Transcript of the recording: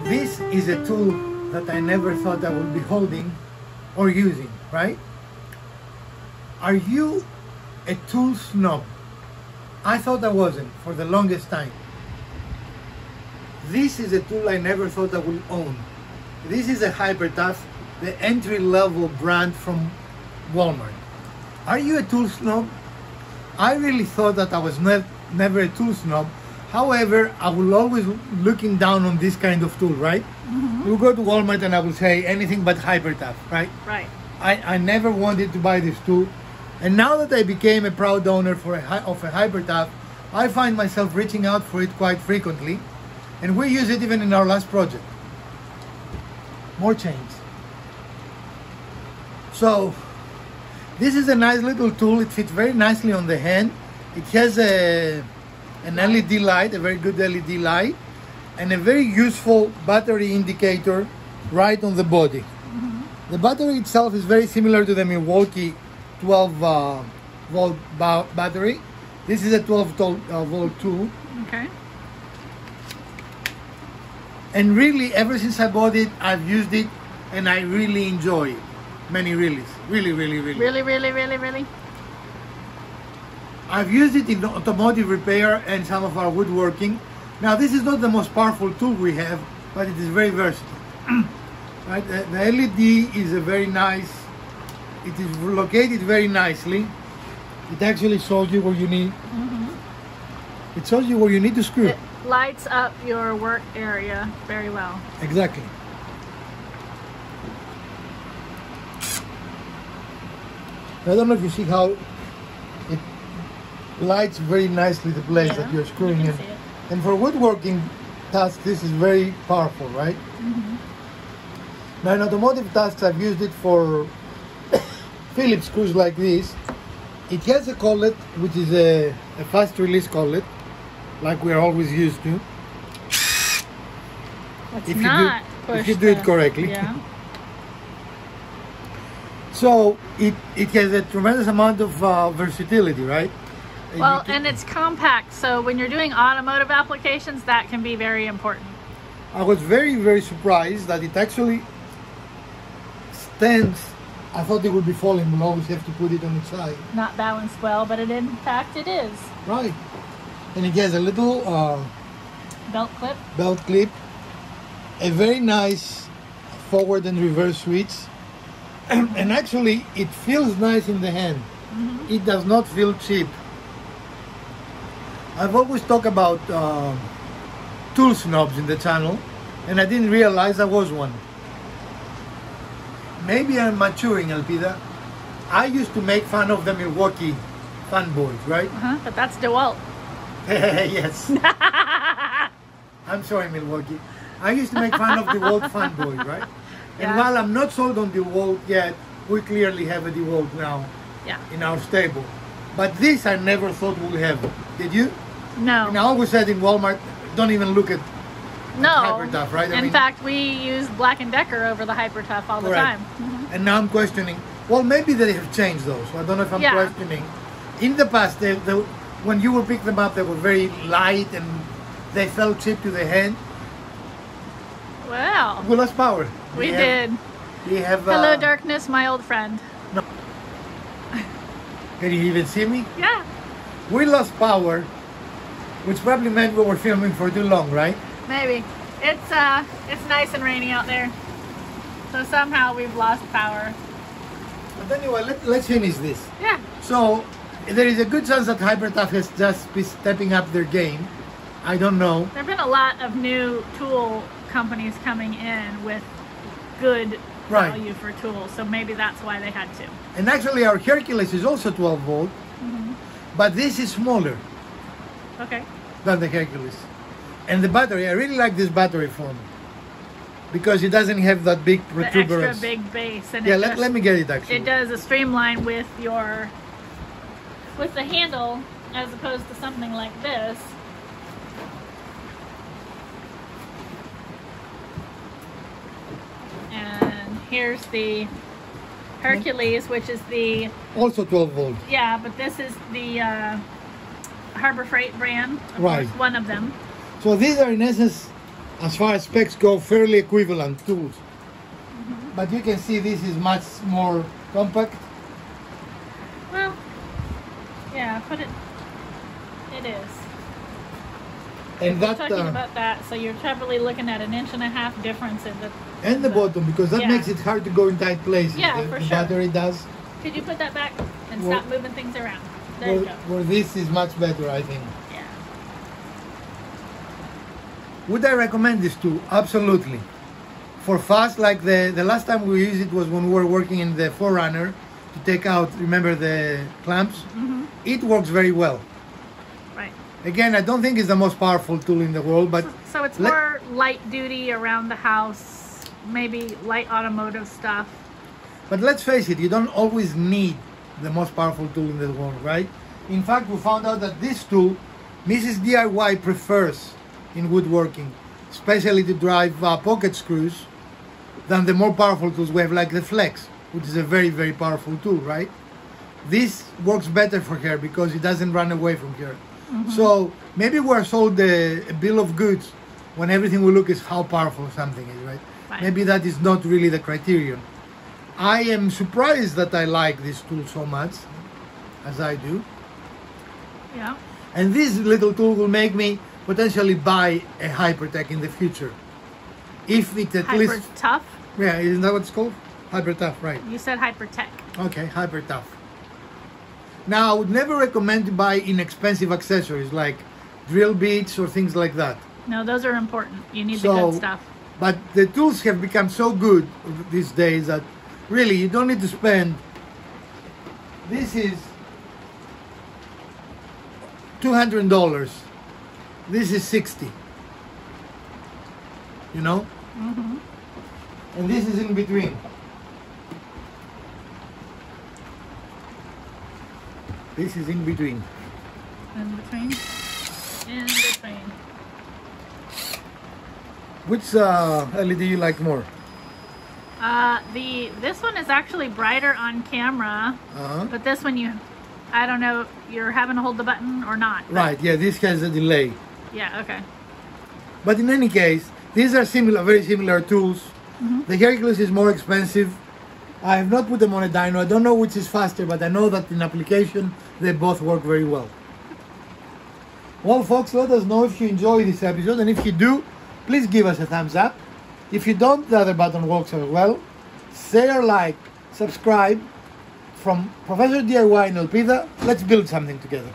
This is a tool that I never thought I would be holding or using, right? Are you a tool snob? I thought I wasn't for the longest time. This is a tool I never thought I would own. This is a Hyper Tough, the entry-level brand from Walmart. Are you a tool snob? I really thought that I was never a tool snob. However, I will always looking down on this kind of tool, right? Mm-hmm. You go to Walmart and I will say anything but Hyper Tough, right? Right. I never wanted to buy this tool. And now that I became a proud owner of a Hyper Tough, I find myself reaching out for it quite frequently. And we use it even in our last project. More chains. So, this is a nice little tool. It fits very nicely on the hand. It has an LED light, a very good LED light, and a very useful battery indicator right on the body. Mm-hmm. The battery itself is very similar to the Milwaukee 12 volt battery. This is a 12 volt too. Okay. And really, ever since I bought it, I've used it, and I really enjoy it. Many reallys. Really. Really? I've used it in automotive repair and some of our woodworking. Now, this is not the most powerful tool we have, but it is very versatile. Right? The LED is a very nice. It is located very nicely. It actually shows you where you need. Mm-hmm. It shows you where you need to screw. It lights up your work area very well. Exactly. I don't know if you see how it lights very nicely the place that you're screwing in. And for woodworking tasks, this is very powerful, right? Mm-hmm. Now in automotive tasks, I've used it for Phillips screws like this. It has a collet, which is a fast release collet, like we're always used to. If you do it correctly. Yeah. So it has a tremendous amount of versatility, right? Well, and it's compact, so when you're doing automotive applications, that can be very important. I was very surprised that it actually stands. I thought it would be falling. We'll always have to put it on its side. Not balanced well, but in fact it is. Right. And it has a little belt clip, a very nice forward and reverse switch. And actually, it feels nice in the hand. Mm-hmm. It does not feel cheap. I've always talked about tool snobs in the channel, and I didn't realize I was one. Maybe I'm maturing, Elpida. I used to make fun of the Milwaukee Fanboys, right? But that's DeWalt. Yes. I'm sorry, Milwaukee. I used to make fun of the DeWalt Fanboy, right? And while I'm not sold on DeWalt yet, we clearly have a DeWalt now in our stable. But this I never thought we'd have. Did you? No. And I always said in Walmart, don't even look at Hyper Tough, right? In fact, we use Black & Decker over the Hyper Tough all the time. Mm-hmm. And now I'm questioning, well, maybe they have changed those. So I don't know if I'm questioning. In the past, when you would pick them up, they were very light and they felt cheap to the hand. Wow. We lost power. We did. We have. Hello, darkness, my old friend. No. Can you even see me? Yeah. We lost power, which probably meant we were filming for too long, right? Maybe. It's nice and rainy out there, so somehow we've lost power. But anyway, let's finish this. Yeah. So there is a good chance that Hyper Tough has just been stepping up their game. I don't know. There have been a lot of new tool companies coming in with good value for tools, so maybe that's why they had to. And actually our Hercules is also 12 volt, but this is smaller than the Hercules. And the battery, I really like this battery form because it doesn't have that big protuberance. The extra big base. And let me get it actually. It does a streamline with the handle as opposed to something like this. And here's the Hercules, which is the... Also 12 volt. Yeah, but this is the Harbor Freight brand, of Right. course, one of them. So these are in essence, as far as specs go, fairly equivalent tools. But you can see this is much more compact. Well, yeah, it is. And We're that talking about that, so you're probably looking at 1.5 inch difference in the... and the bottom, because that Yeah. makes it hard to go in tight places. Yeah, the for the sure. battery does. Could you put that back and Well- stop moving things around? There you go. Where this is much better, I think. Yeah. Would I recommend this tool? Absolutely. For fast, like the last time we used it was when we were working in the Forerunner to take out, remember the clamps? Mm-hmm. It works very well. Right. Again, I don't think it's the most powerful tool in the world, but So it's Let- more light duty around the house, maybe light automotive stuff. But let's face it, you don't always need the most powerful tool in the world, right? In fact, we found out that this tool, Mrs. DIY prefers in woodworking, especially to drive pocket screws, than the more powerful tools we have, like the Flex, which is a very, very powerful tool, right? This works better for her because it doesn't run away from her. So maybe we're sold a bill of goods when everything we look is how powerful something is, right? Right. Maybe that is not really the criterion. I am surprised that I like this tool so much, as I do. Yeah. And this little tool will make me potentially buy a Hypertech in the future. If it at Hyper least... Tough. Yeah, isn't that what it's called? Hyper Tough, right. You said Hyper Tech. Okay, Hyper Tough. Now, I would never recommend to buy inexpensive accessories like drill bits or things like that. No, those are important. You need the So- good stuff. But the tools have become so good these days that really you don't need to spend. This is $200. This is $60. You know? Mm-hmm. And this is in between. This is in between. In between. In between. Which LED you like more? This one is actually brighter on camera, Uh-huh. but this one I don't know, you're having to hold the button or not. Right, yeah, this has a delay. Yeah, okay. But in any case, these are similar, very similar tools. The Hercules is more expensive. I have not put them on a dyno. I don't know which is faster, but I know that in application, they both work very well. Well, folks, let us know if you enjoy this episode, and if you do, please give us a thumbs up. If you don't, the other button works as well. Share, like, subscribe. From Professor DIY and Elpida, let's build something together.